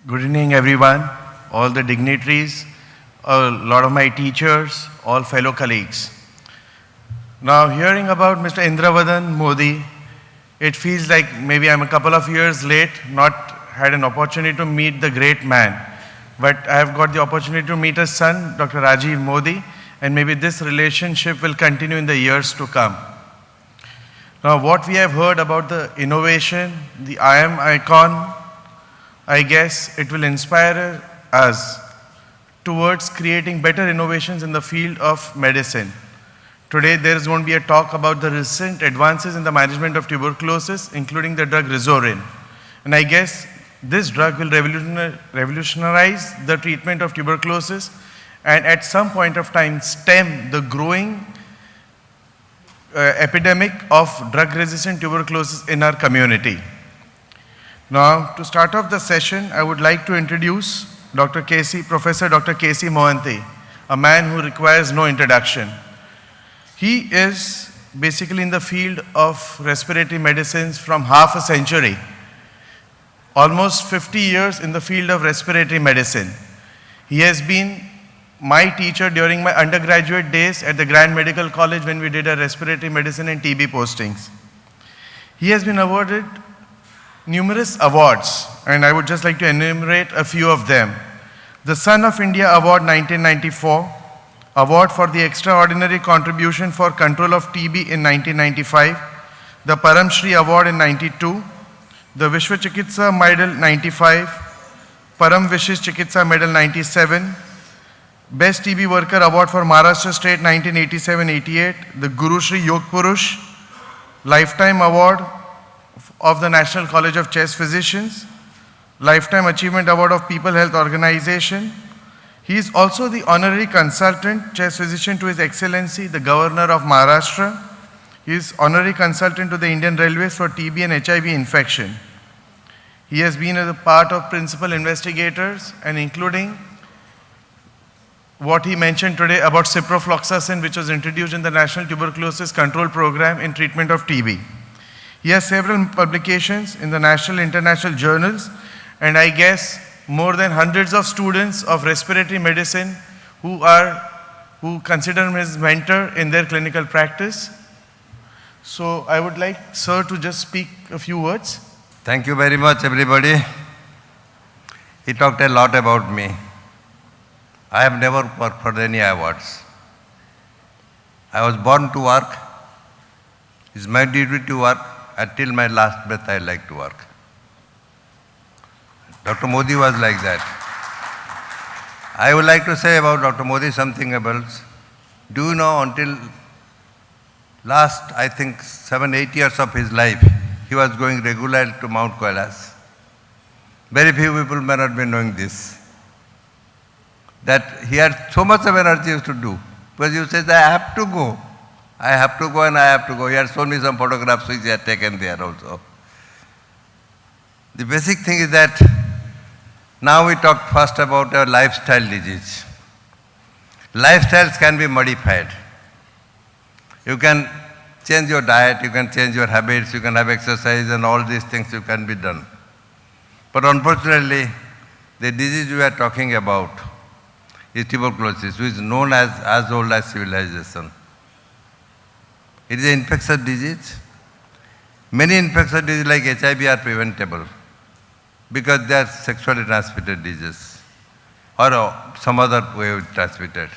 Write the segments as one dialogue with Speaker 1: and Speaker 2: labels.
Speaker 1: Good evening, everyone, all the dignitaries, a lot of my teachers, all fellow colleagues. Now, hearing about Mr. Indravadan Modi, it feels like maybe I'm a couple of years late, not had an opportunity to meet the great man. But I have got the opportunity to meet his son, Dr. Rajiv Modi, and maybe this relationship will continue in the years to come. Now, what we have heard about the innovation, the IAMICON, I guess it will inspire us towards creating better innovations in the field of medicine. Today, there is going to be a talk about the recent advances in the management of tuberculosis, including the drug Rizorin. And I guess this drug will revolutionize the treatment of tuberculosis and at some point of time stem the growing epidemic of drug-resistant tuberculosis in our community. Now, to start off the session, I would like to introduce Professor Dr. K.C. Mohanty, a man who requires no introduction. He is basically in the field of respiratory medicines from half a century, almost 50 years in the field of respiratory medicine. He has been my teacher during my undergraduate days at the Grand Medical College when we did a respiratory medicine and TB postings. He has been awarded numerous awards, and I would just like to enumerate a few of them. The Son of India Award 1994, Award for the Extraordinary Contribution for Control of TB in 1995, the Param Shri Award in 92, the Vishwa Chikitsa Medal 95, Param Vishish Chikitsa Medal 97, Best TB Worker Award for Maharashtra State 1987-88, the Guru Shri Yog Purush Lifetime Award of the National College of Chest Physicians, Lifetime Achievement Award of People Health Organization. He is also the Honorary Consultant Chest Physician to His Excellency, the Governor of Maharashtra. He is Honorary Consultant to the Indian Railways for TB and HIV infection. He has been a part of principal investigators and including what he mentioned today about ciprofloxacin, which was introduced in the National Tuberculosis Control Program in treatment of TB. He has several publications in the national and international journals, and I guess more than hundreds of students of respiratory medicine who consider him his mentor in their clinical practice. So I would like sir to just speak a few words.
Speaker 2: Thank you very much, everybody. He talked a lot about me. I have never worked for any awards. I was born to work. It's my duty to work. Until my last breath, I like to work. Dr. Modi was like that. I would like to say about Dr. Modi something else. Do you know, until last, I think, 7-8 years of his life, he was going regularly to Mount Kailash. Very few people may not be knowing this. That he had so much of energy to do. Because he says, I have to go. I have to go and I have to go. He had shown me some photographs which he had taken there also. The basic thing is that now we talk first about a lifestyle disease. Lifestyles can be modified. You can change your diet, you can change your habits, you can have exercise and all these things you can be done. But unfortunately, the disease we are talking about is tuberculosis, which is known as old as civilization. It is an infectious disease. Many infectious diseases like HIV are preventable because they are sexually transmitted diseases or some other way transmitted.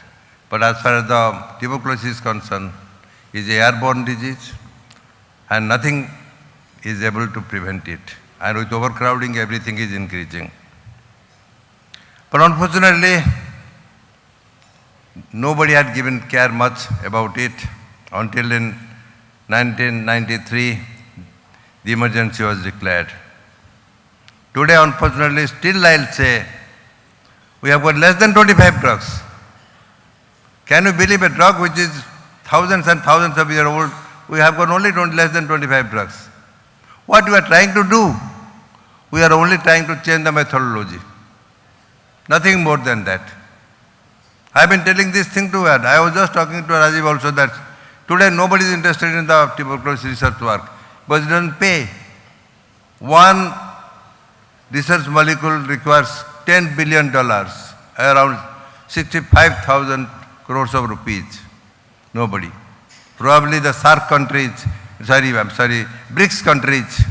Speaker 2: But as far as the tuberculosis is concerned, it is an airborne disease and nothing is able to prevent it. And with overcrowding, everything is increasing. But unfortunately, nobody had given care much about it until in 1993, the emergency was declared. Today, unfortunately, still I'll say, we have got less than 25 drugs. Can you believe a drug which is thousands and thousands of years old, we have got only less than 25 drugs. What we are trying to do? We are only trying to change the methodology. Nothing more than that. I have been telling this thing to her. I was just talking to Rajiv also that today nobody is interested in the tuberculosis research work because it doesn't pay. One research molecule requires $10 billion, around 65,000 crores of rupees. Nobody. Probably the SAARC countries, BRICS countries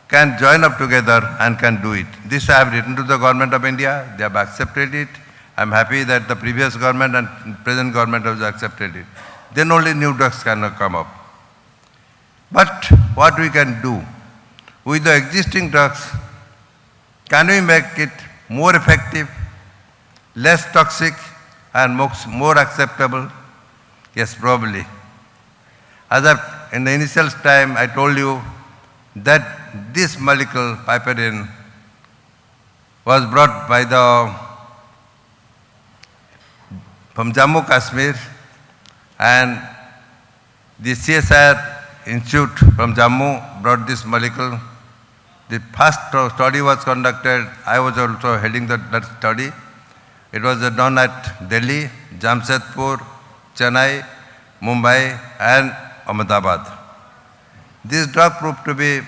Speaker 2: can join up together and can do it. This I have written to the government of India. They have accepted it. I am happy that the previous government and present government has accepted it. Then only new drugs can come up. But what we can do with the existing drugs, can we make it more effective, less toxic and more acceptable? Yes, probably. In the initial time I told you that this molecule, piperine, was brought from Jammu Kashmir, and the CSIR Institute from Jammu brought this molecule. The first study was conducted. I was also heading that study. It was done at Delhi, Jamshedpur, Chennai, Mumbai and Ahmedabad. This drug proved to be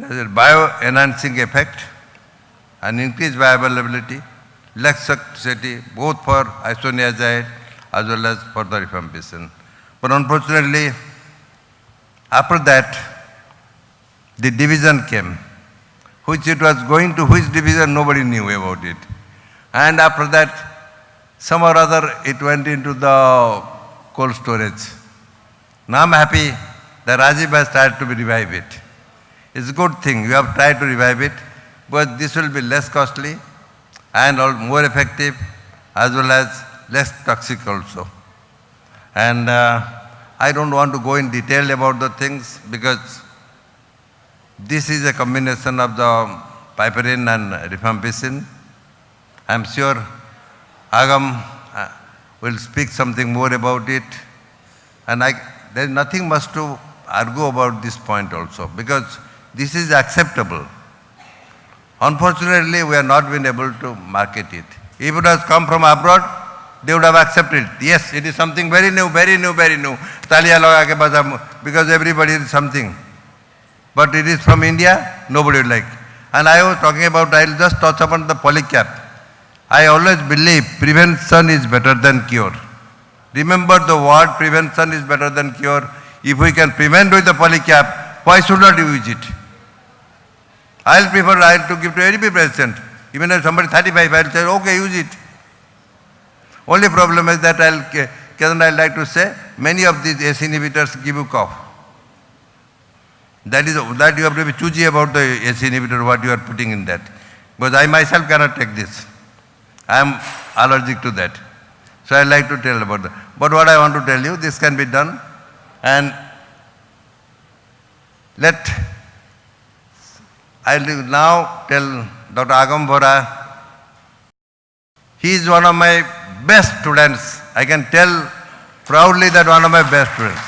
Speaker 2: a bio-enhancing effect and increased bioavailability, less toxicity, both for isoniazid as well as for the rifampicin. But unfortunately, after that, the division came. Which it was going to which division, nobody knew about it. And after that, some or other, it went into the cold storage. Now I'm happy that Rajiv has tried to revive it. It's a good thing, you have tried to revive it, but this will be less costly and more effective as well as less toxic also. And I don't want to go in detail about the things because this is a combination of the piperine and rifampicin. I am sure Agam will speak something more about it. And there is nothing much to argue about this point also because this is acceptable. Unfortunately, we have not been able to market it. If it has come from abroad, they would have accepted it. Yes, it is something very new, very new, very new. Taliya laga ke baza, because everybody is something. But it is from India, nobody would like. And I was talking about, I will just touch upon the polycap. I always believe prevention is better than cure. Remember the word prevention is better than cure. If we can prevent with the polycap, why should not use it? I'll prefer to give to every patient. Even if somebody 35, I'll say, okay, use it. Only problem is that I'd like to say, many of these ACE inhibitors give you cough. That you have to be choosy about the ACE inhibitor, what you are putting in that. Because I myself cannot take this. I am allergic to that. So I like to tell about that. But what I want to tell you, this can be done. And I will now tell Dr. Agam Bora, he is one of my best students. I can tell proudly that one of my best students.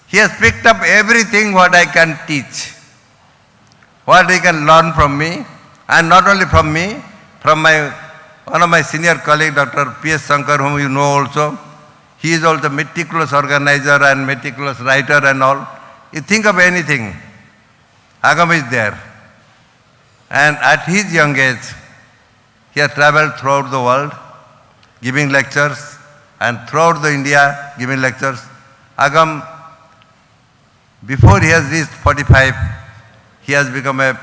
Speaker 2: He has picked up everything what I can teach, what he can learn from me, and not only from me, from one of my senior colleagues, Dr. P.S. Shankar, whom you know also. He is also meticulous organizer and meticulous writer and all. You think of anything, Agam is there. And at his young age, he has traveled throughout the world, giving lectures, and throughout the India, giving lectures. Agam, before he has reached 45, he has become a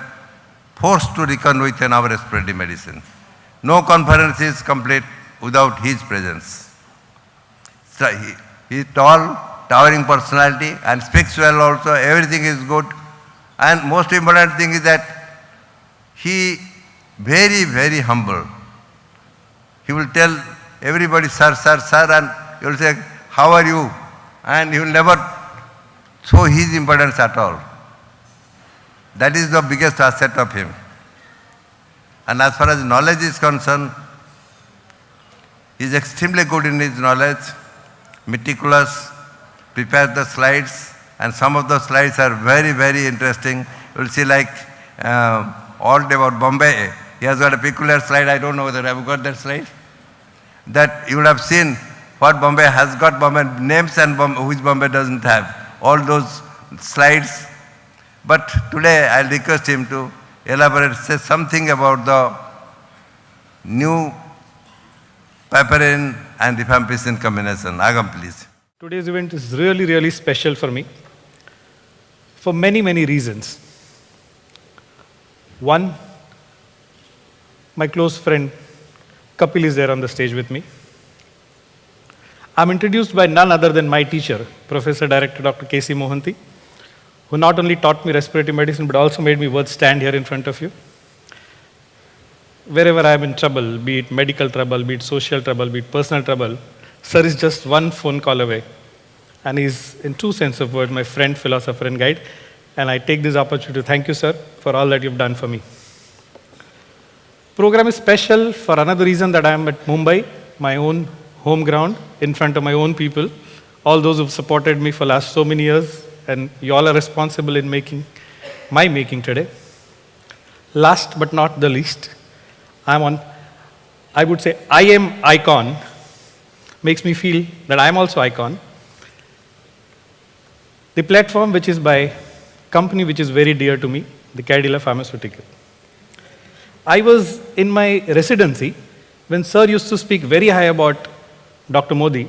Speaker 2: force to reckon with in our respiratory medicine. No conference is complete without his presence. So he is tall, towering personality and speaks well also, everything is good. And most important thing is that he very, very humble. He will tell everybody, sir, sir, sir, and he will say, how are you? And he will never show his importance at all. That is the biggest asset of him. And as far as knowledge is concerned, he is extremely good in his knowledge, meticulous, prepares the slides, and some of the slides are very, very interesting. You will see like all day about Bombay. He has got a peculiar slide. I don't know whether I have got that slide. That you would have seen what Bombay has got, Bombay names and which Bombay doesn't have. All those slides. But today I'll request him to elaborate, say something about the new piperine and rifampicin combination. Agam, please.
Speaker 3: Today's event is really, really special for me for many, many reasons. One, my close friend Kapil is there on the stage with me. I'm introduced by none other than my teacher, Professor Director Dr. K.C. Mohanty, who not only taught me respiratory medicine but also made me worth stand here in front of you. Wherever I am in trouble, be it medical trouble, be it social trouble, be it personal trouble, sir is just one phone call away. And he's, in true sense of word, my friend, philosopher, and guide. And I take this opportunity to thank you, sir, for all that you've done for me. Program is special for another reason, that I am at Mumbai, my own home ground, in front of my own people, all those who've supported me for last so many years, and you all are responsible in my making today. Last but not the least, I'm on, I would say, IAMICON, makes me feel that I'm also icon. The platform which is by company which is very dear to me, the Cadila Pharmaceutical. I was in my residency when sir used to speak very high about Dr. Modi,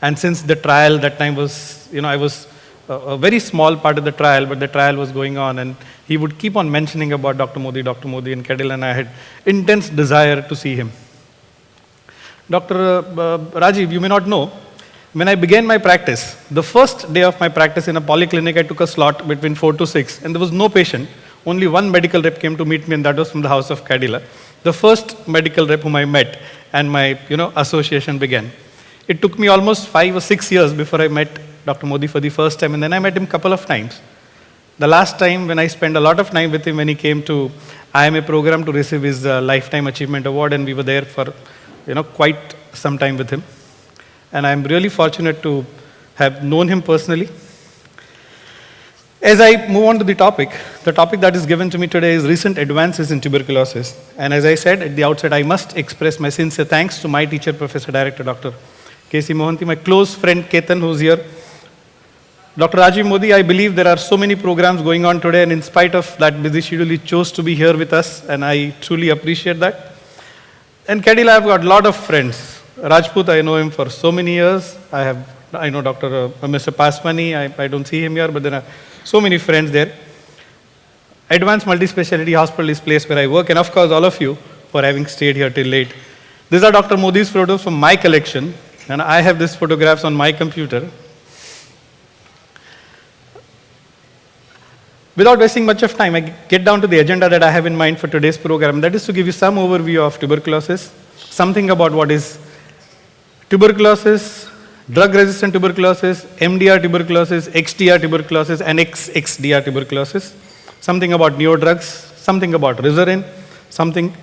Speaker 3: and since the trial that time was, I was a very small part of the trial, but the trial was going on, and he would keep on mentioning about Dr. Modi, and Cadila, and I had intense desire to see him. Dr. Rajiv, you may not know, when I began my practice, the first day of my practice in a polyclinic, I took a slot between 4 to 6, and there was no patient. Only one medical rep came to meet me, and that was from the house of Cadila. The first medical rep whom I met, and my association began. It took me almost 5 or 6 years before I met Dr. Modi for the first time, and then I met him a couple of times. The last time when I spent a lot of time with him, when he came to IMA program to receive his Lifetime Achievement Award, and we were there for quite some time with him. And I'm really fortunate to have known him personally. As I move on to the topic that is given to me today is recent advances in tuberculosis. And as I said at the outset, I must express my sincere thanks to my teacher, Professor Director Dr. K.C. Mohanty, my close friend Ketan, who's here. Dr. Rajiv Modi, I believe there are so many programs going on today, and in spite of that busy schedule, he chose to be here with us, and I truly appreciate that. And Cadila, I've got a lot of friends. Rajput, I know him for so many years. I know Dr. Mr. Paswani, I don't see him here, but there are so many friends there. Advanced Multispeciality Hospital is the place where I work, and of course all of you for having stayed here till late. These are Dr. Modi's photos from my collection, and I have these photographs on my computer. Without wasting much of time, I get down to the agenda that I have in mind for today's program. That is to give you some overview of tuberculosis, something about what is tuberculosis, drug-resistant tuberculosis, MDR tuberculosis, XDR tuberculosis, and XXDR tuberculosis, something about neodrugs, something about Rizarin, something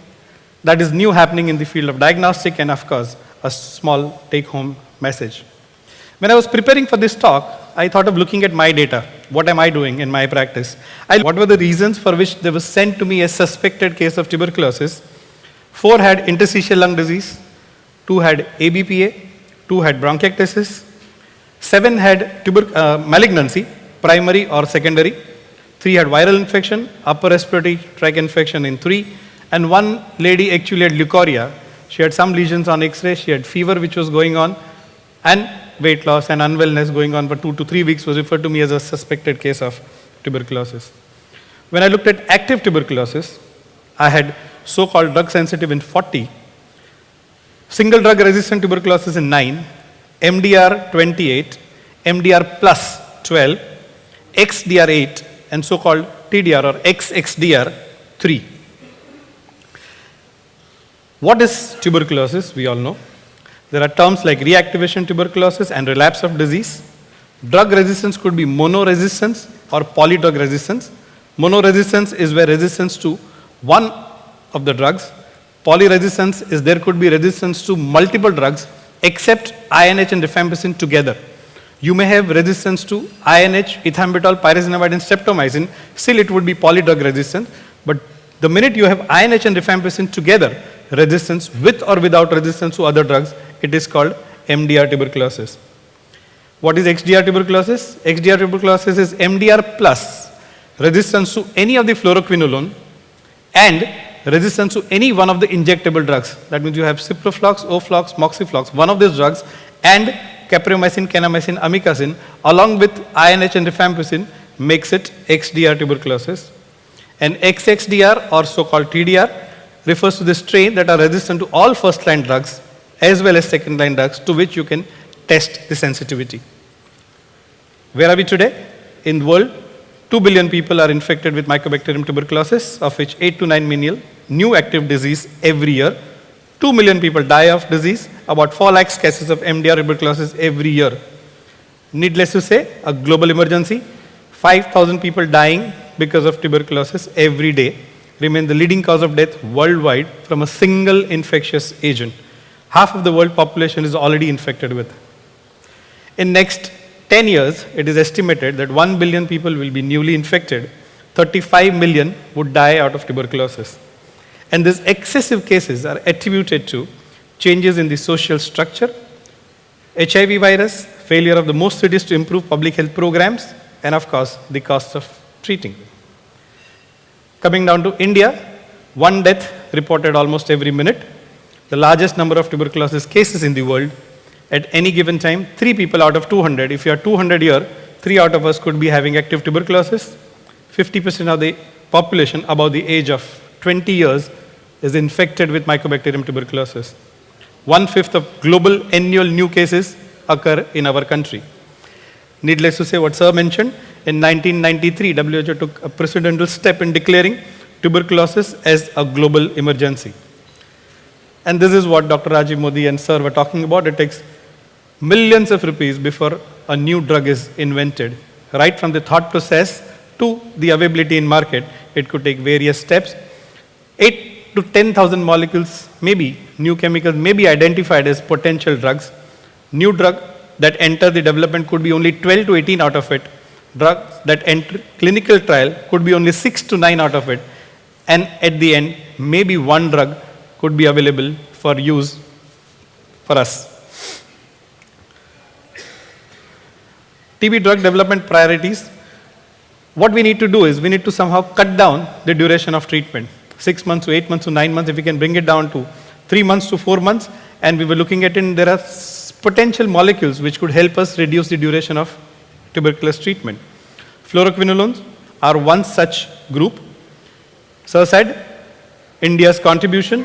Speaker 3: that is new happening in the field of diagnostic, and of course, a small take-home message. When I was preparing for this talk, I thought of looking at my data. What am I doing in my practice? What were the reasons for which there was sent to me a suspected case of tuberculosis? 4 had interstitial lung disease, 2 had ABPA, 2 had bronchiectasis, 7 had malignancy, primary or secondary, 3 had viral infection, upper respiratory tract infection in 3, and 1 lady actually had leukorrhea. She had some lesions on X-ray, she had fever which was going on, and weight loss and unwellness going on for 2 to 3 weeks was referred to me as a suspected case of tuberculosis. When I looked at active tuberculosis, I had so-called drug sensitive in 40, single drug resistant tuberculosis in 9, MDR 28, MDR plus 12, XDR 8, and so-called TDR or XXDR 3. What is tuberculosis? We all know. There are terms like reactivation tuberculosis and relapse of disease. Drug resistance could be monoresistance or polydrug resistance. Monoresistance is where resistance to one of the drugs. Polyresistance is there could be resistance to multiple drugs except INH and rifampicin together. You may have resistance to INH, ethambutol, pyrazinamide, and streptomycin. Still, it would be polydrug resistance. But the minute you have INH and rifampicin together, resistance with or without resistance to other drugs, it is called MDR tuberculosis. What is XDR tuberculosis? XDR tuberculosis is MDR plus resistance to any of the fluoroquinolone, and resistance to any one of the injectable drugs. That means you have ciproflox, oflox, moxiflox, one of these drugs, and capreomycin, kanamycin, amikacin, along with INH and rifampicin, makes it XDR tuberculosis. And XXDR, or so-called TDR, refers to the strain that are resistant to all first-line drugs as well as second-line drugs, to which you can test the sensitivity. Where are we today? In the world, 2 billion people are infected with Mycobacterium tuberculosis, of which 8 to 9 million new active disease every year. 2 million people die of disease, about 4 lakhs cases of MDR tuberculosis every year. Needless to say, a global emergency, 5,000 people dying because of tuberculosis every day remain the leading cause of death worldwide from a single infectious agent. Half of the world population is already infected with. In next 10 years, it is estimated that 1 billion people will be newly infected. 35 million would die out of tuberculosis. And these excessive cases are attributed to changes in the social structure, HIV virus, failure of the most cities to improve public health programs, and of course, the cost of treating. Coming down to India, 1 death reported almost every minute. The largest number of tuberculosis cases in the world. At any given time, 3 people out of 200. If you are 200 here, 3 out of us could be having active tuberculosis. 50% of the population above the age of 20 years is infected with Mycobacterium tuberculosis. 1/5 of global annual new cases occur in our country. Needless to say, what Sir mentioned, in 1993, WHO took a precedential step in declaring tuberculosis as a global emergency. And this is what Dr. Rajiv Modi and Sir were talking about. It takes millions of rupees before a new drug is invented. Right from the thought process to the availability in market, it could take various steps. 8 to 10,000 molecules, maybe new chemicals, may be identified as potential drugs. New drug that enter the development could be only 12 to 18 out of it. Drugs that enter clinical trial could be only 6 to 9 out of it. And at the end, maybe one drug could be available for use for us. TB drug development priorities. What we need to do is we need to somehow cut down the duration of treatment. 6 months to 8 months to 9 months, if we can bring it down to 3 months to 4 months, and we were looking at it, there are potential molecules which could help us reduce the duration of tuberculosis treatment. Fluoroquinolones are one such group. Sir said, India's contribution,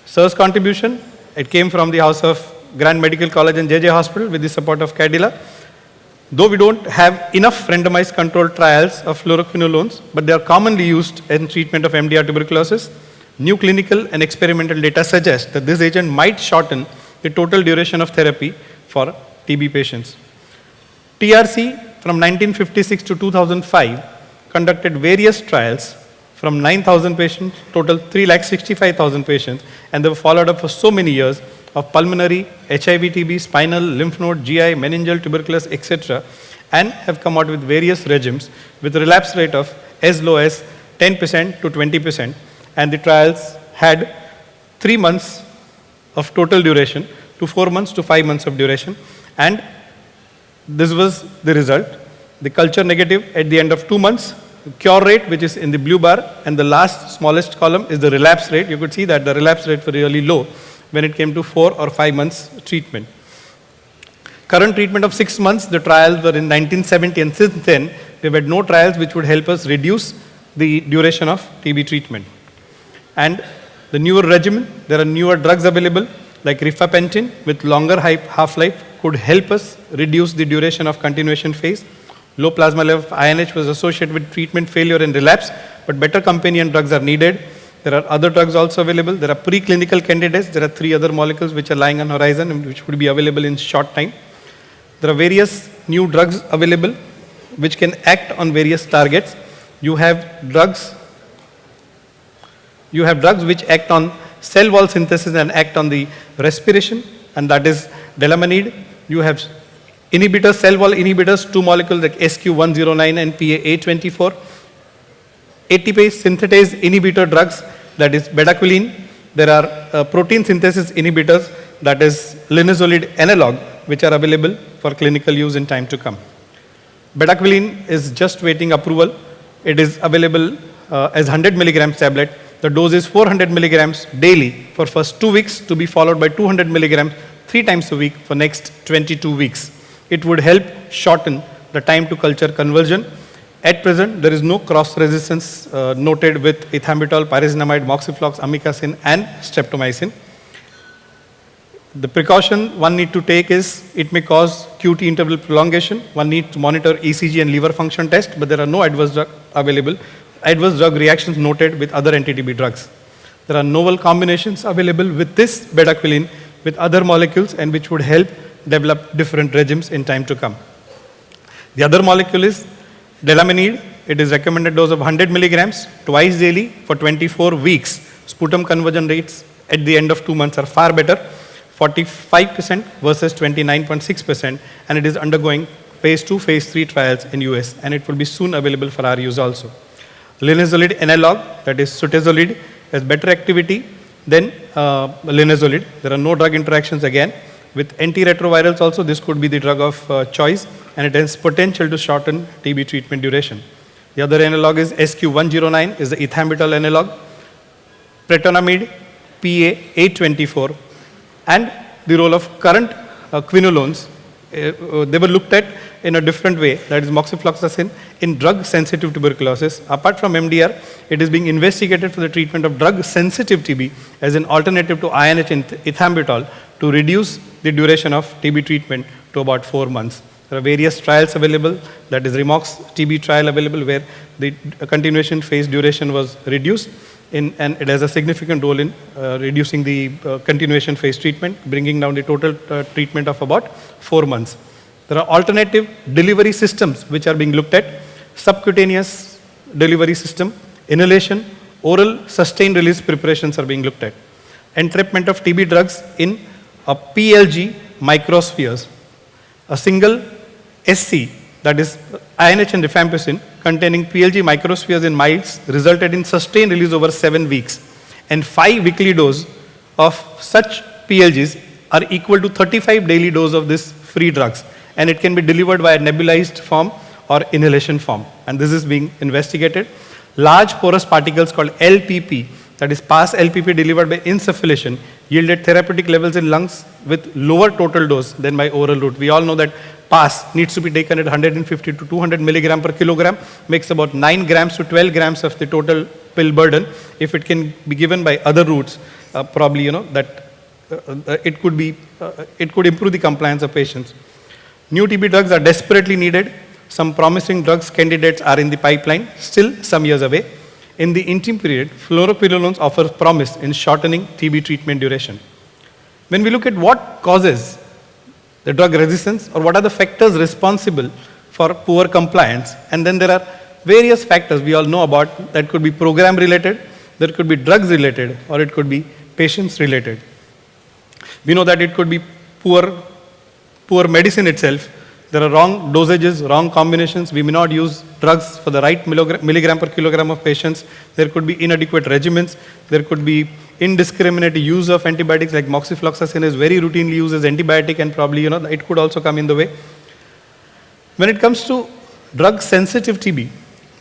Speaker 3: Sir's contribution, it came from the house of Grand Medical College and JJ Hospital with the support of Cadila. Though we don't have enough randomized controlled trials of fluoroquinolones, but they are commonly used in treatment of MDR tuberculosis, new clinical and experimental data suggest that this agent might shorten the total duration of therapy for TB patients. TRC from 1956 to 2005 conducted various trials from 9,000 patients, total 3,65,000 patients, and they were followed up for so many years of pulmonary, HIV, TB, spinal, lymph node, GI, meningeal, tuberculosis, etc., and have come out with various regimes with relapse rate of as low as 10% to 20%, and the trials had 3 months of total duration to 4 months to 5 months of duration, and this was the result. The culture negative at the end of 2 months, cure rate, which is in the blue bar, and the last smallest column is the relapse rate. You could see that the relapse rate was really low when it came to 4 or 5 months treatment. Current treatment of 6 months, the trials were in 1970, and since then, we've had no trials which would help us reduce the duration of TB treatment. And the newer regimen, there are newer drugs available, like rifampicin with longer half-life could help us reduce the duration of continuation phase. Low plasma level of INH was associated with treatment failure and relapse, but better companion drugs are needed. There are other drugs also available. There are preclinical candidates. There are 3 other molecules which are lying on horizon and which would be available in short time. There are various new drugs available which can act on various targets. You have drugs which act on cell wall synthesis and act on the respiration, and that is delamanid. You have inhibitors, cell wall inhibitors, 2 molecules like SQ109 and PA824. ATP synthetase inhibitor drugs, that is bedaquiline. There are protein synthesis inhibitors, that is linezolid analog, which are available for clinical use in time to come. Bedaquiline is just waiting approval It is available as 100 milligrams tablet. The dose is 400 milligrams daily for first 2 weeks to be followed by 200 milligrams 3 times a week for next 22 weeks. It would help shorten the time to culture conversion. At present, there is no cross-resistance noted with ethambutol, pyrazinamide, moxiflox, amikacin and streptomycin. The precaution one need to take is it may cause QT interval prolongation. One needs to monitor ECG and liver function test, but there are no adverse drug available. Adverse drug reactions noted with other anti-TB drugs. There are novel combinations available with this bedaquiline with other molecules and which would help develop different regimes in time to come. The other molecule is delamanid. It is recommended dose of 100 milligrams twice daily for 24 weeks. Sputum conversion rates at the end of 2 months are far better, 45% versus 29.6%, and it is undergoing phase 2, phase 3 trials in US, and it will be soon available for our use also. Linezolid analog, that is sutezolid, has better activity than linezolid. There are no drug interactions again. With antiretrovirals also, this could be the drug of choice, and it has potential to shorten TB treatment duration. The other analog is SQ109, is the ethambutol analog. Pretonamide, PA824, and the role of current quinolones, they were looked at in a different way, that is moxifloxacin, in drug-sensitive tuberculosis. Apart from MDR, it is being investigated for the treatment of drug-sensitive TB as an alternative to INH and ethambutol to reduce the duration of TB treatment to about 4 months. There are various trials available, that is Remox TB trial available, where the continuation phase duration was reduced, and it has a significant role in reducing the continuation phase treatment, bringing down the total treatment of about 4 months. There are alternative delivery systems which are being looked at: subcutaneous delivery system, inhalation, oral sustained release preparations are being looked at. Entrapment of TB drugs in a PLG microspheres. A single SC, that is INH and rifampicin, containing PLG microspheres in mice resulted in sustained release over 7 weeks, and 5 weekly dose of such PLGs are equal to 35 daily dose of this free drugs, and it can be delivered via nebulized form or inhalation form, and this is being investigated. Large porous particles called LPP, that is past LPP delivered by insufflation, yielded therapeutic levels in lungs with lower total dose than by oral route. We all know that PAS needs to be taken at 150 to 200 milligram per kilogram, makes about 9 grams to 12 grams of the total pill burden. If it can be given by other routes, probably that it could improve the compliance of patients. New TB drugs are desperately needed. Some promising drugs candidates are in the pipeline, still some years away. In the interim period, fluoroquinolones offer promise in shortening TB treatment duration. When we look at what causes the drug resistance, or what are the factors responsible for poor compliance, and then there are various factors we all know about that could be program related, that could be drugs related, or it could be patients related. We know that it could be poor medicine itself. There are wrong dosages, wrong combinations. We may not use drugs for the right milligram per kilogram of patients. There could be inadequate regimens. There could be indiscriminate use of antibiotics, like moxifloxacin is very routinely used as antibiotic, and probably it could also come in the way. When it comes to drug-sensitive TB,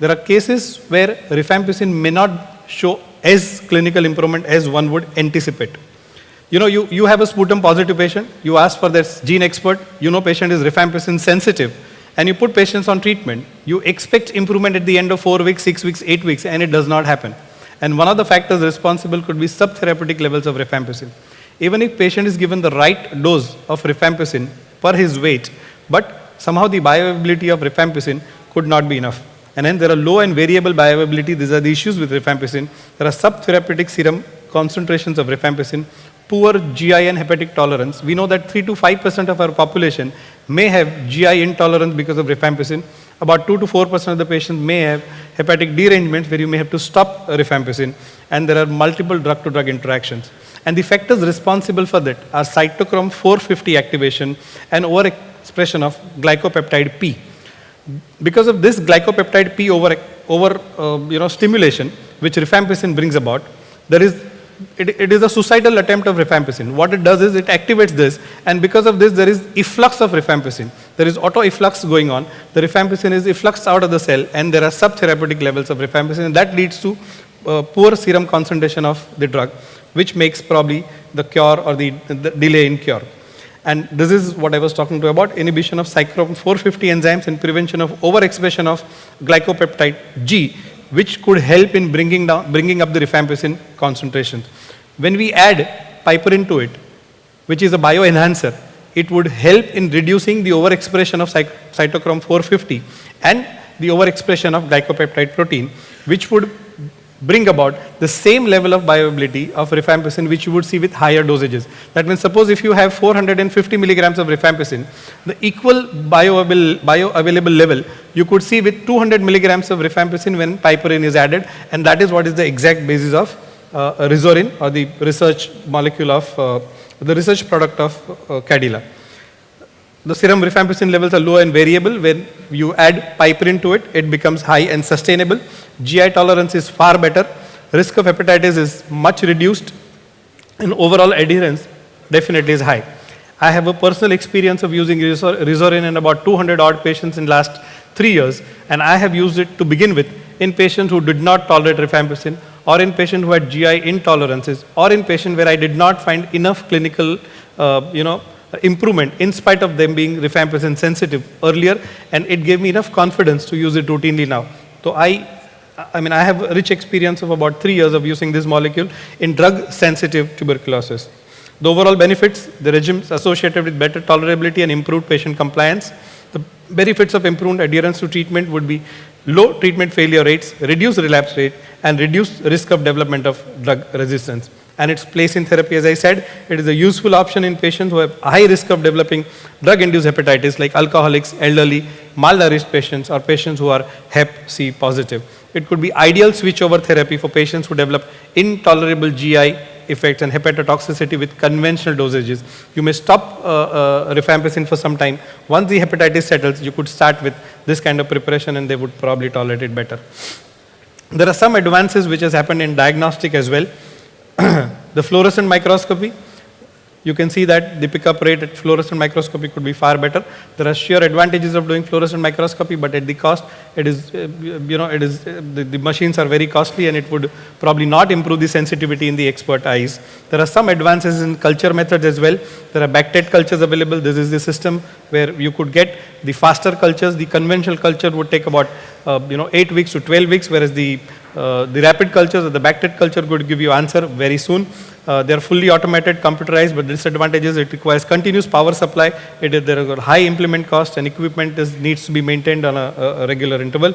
Speaker 3: there are cases where rifampicin may not show as clinical improvement as one would anticipate. You have a sputum positive patient, you ask for this gene expert, patient is rifampicin sensitive, and you put patients on treatment. You expect improvement at the end of 4 weeks, 6 weeks, 8 weeks, and it does not happen. And one of the factors responsible could be subtherapeutic levels of rifampicin. Even if patient is given the right dose of rifampicin per his weight, but somehow the bioavailability of rifampicin could not be enough. And then there are low and variable bioavailability. These are the issues with rifampicin. There are subtherapeutic serum concentrations of rifampicin, poor GI and hepatic tolerance. We know that 3 to 5% of our population may have GI intolerance because of rifampicin. About 2 to 4% of the patients may have hepatic derangements where you may have to stop rifampicin, and there are multiple drug-to-drug interactions. And the factors responsible for that are cytochrome 450 activation and overexpression of glycopeptide P. Because of this glycopeptide P over stimulation, which rifampicin brings about, there is it is a suicidal attempt of rifampicin. What it does is it activates this, and because of this there is efflux of rifampicin. There is auto efflux going on. The rifampicin is effluxed out of the cell, and there are subtherapeutic levels of rifampicin, and that leads to poor serum concentration of the drug, which makes probably the cure or the delay in cure. And this is what I was talking to about, inhibition of cyclotron 450 enzymes and prevention of overexpression of glycopeptide G, which could help in bringing up the rifampicin concentration. When we add piperin to it, which is a bioenhancer, it would help in reducing the overexpression of cytochrome 450 and the overexpression of glycopeptide protein, which would bring about the same level of bioavailability of rifampicin which you would see with higher dosages. That means suppose if you have 450 milligrams of rifampicin, the equal bioavailable level you could see with 200 milligrams of rifampicin when piperin is added, and that is what is the exact basis of rizorin, or the research molecule of the research product of Cadila. The serum rifampicin levels are low and variable. When you add piperin to it, it becomes high and sustainable. GI tolerance is far better. Risk of hepatitis is much reduced, and overall adherence definitely is high. I have a personal experience of using rizorin in about 200 odd patients in last 3 years, and I have used it to begin with in patients who did not tolerate rifampicin, or in patients who had GI intolerances, or in patients where I did not find enough clinical improvement in spite of them being rifampicin sensitive earlier, and it gave me enough confidence to use it routinely now. So I have a rich experience of about 3 years of using this molecule in drug sensitive tuberculosis. The overall benefits, the regimes associated with better tolerability and improved patient compliance. The benefits of improved adherence to treatment would be low treatment failure rates, reduced relapse rate, and reduced risk of development of drug resistance. And its place in therapy, as I said, it is a useful option in patients who have a high risk of developing drug-induced hepatitis, like alcoholics, elderly, malnourished patients, or patients who are Hep C positive. It could be ideal switchover therapy for patients who develop intolerable GI effects and hepatotoxicity with conventional dosages. You may stop rifampicin for some time. Once the hepatitis settles, you could start with this kind of preparation, and they would probably tolerate it better. There are some advances which has happened in diagnostic as well. The fluorescent microscopy, you can see that the pickup rate at fluorescent microscopy could be far better. There are sheer advantages of doing fluorescent microscopy, but at the cost, it is, the machines are very costly, and it would probably not improve the sensitivity in the expert eyes. There are some advances in culture methods as well. There are backdate cultures available. This is the system where you could get the faster cultures. The conventional culture would take about 8 weeks to 12 weeks, whereas the rapid cultures or the backdate culture could give you answer very soon. They are fully automated, computerized, but the disadvantage is it requires continuous power supply. There is a high implement cost, and equipment needs to be maintained on a regular interval.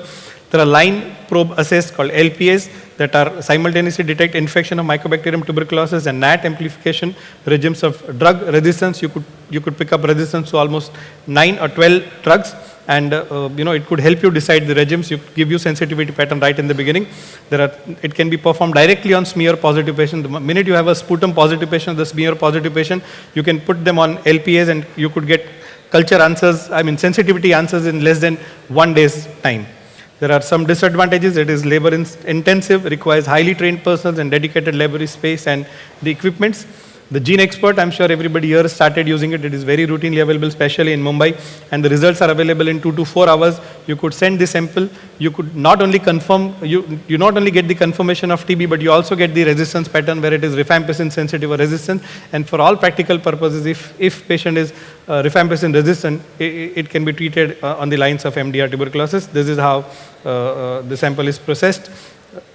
Speaker 3: There are line probe assays called LPAs that are simultaneously detect infection of Mycobacterium tuberculosis and NAT amplification regimes of drug resistance. You could pick up resistance to almost 9 or 12 drugs. And it could help you decide the regimes. You give you sensitivity pattern right in the beginning. It can be performed directly on smear positive patient. The minute you have a sputum positive patient, the smear positive patient, you can put them on LPAs, and you could get culture answers, sensitivity answers in less than 1 day's time. There are some disadvantages. It is labor intensive, requires highly trained personnel and dedicated laboratory space and the equipments. The Gene Expert, I'm sure everybody here started using it. It is very routinely available, especially in Mumbai, and the results are available in 2 to 4 hours. You could send the sample. You could not only confirm, you not only get the confirmation of TB, but you also get the resistance pattern where it is rifampicin sensitive or resistant. And for all practical purposes, if patient is rifampicin resistant, it can be treated on the lines of MDR tuberculosis. This is how the sample is processed.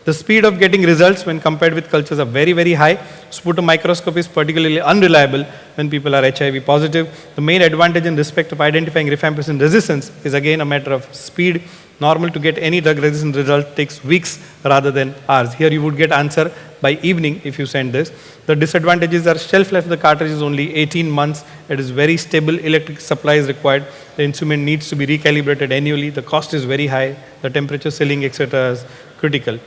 Speaker 3: The speed of getting results when compared with cultures are very, very high. Sputum microscopy is particularly unreliable when people are HIV positive. The main advantage in respect of identifying rifampicin resistance is again a matter of speed. Normal to get any drug resistant result takes weeks rather than hours. Here you would get answer by evening if you send this. The disadvantages are shelf life of the cartridge is only 18 months. It is very stable. Electric supply is required. The instrument needs to be recalibrated annually. The cost is very high. The temperature ceiling, etc. is critical.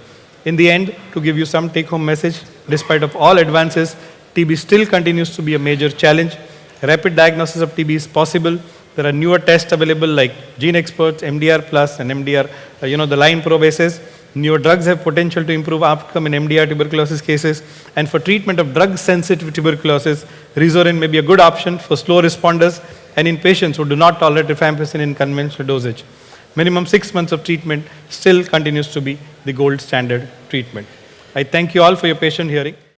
Speaker 3: In the end, to give you some take-home message, despite of all advances, TB still continues to be a major challenge. Rapid diagnosis of TB is possible. There are newer tests available like Gene Experts, MDR Plus, and MDR the line probe says, newer drugs have potential to improve outcome in MDR tuberculosis cases, and for treatment of drug-sensitive tuberculosis, Rizorin may be a good option for slow responders and in patients who do not tolerate rifampicin in conventional dosage. Minimum 6 months of treatment still continues to be the gold standard treatment. I thank you all for your patient hearing.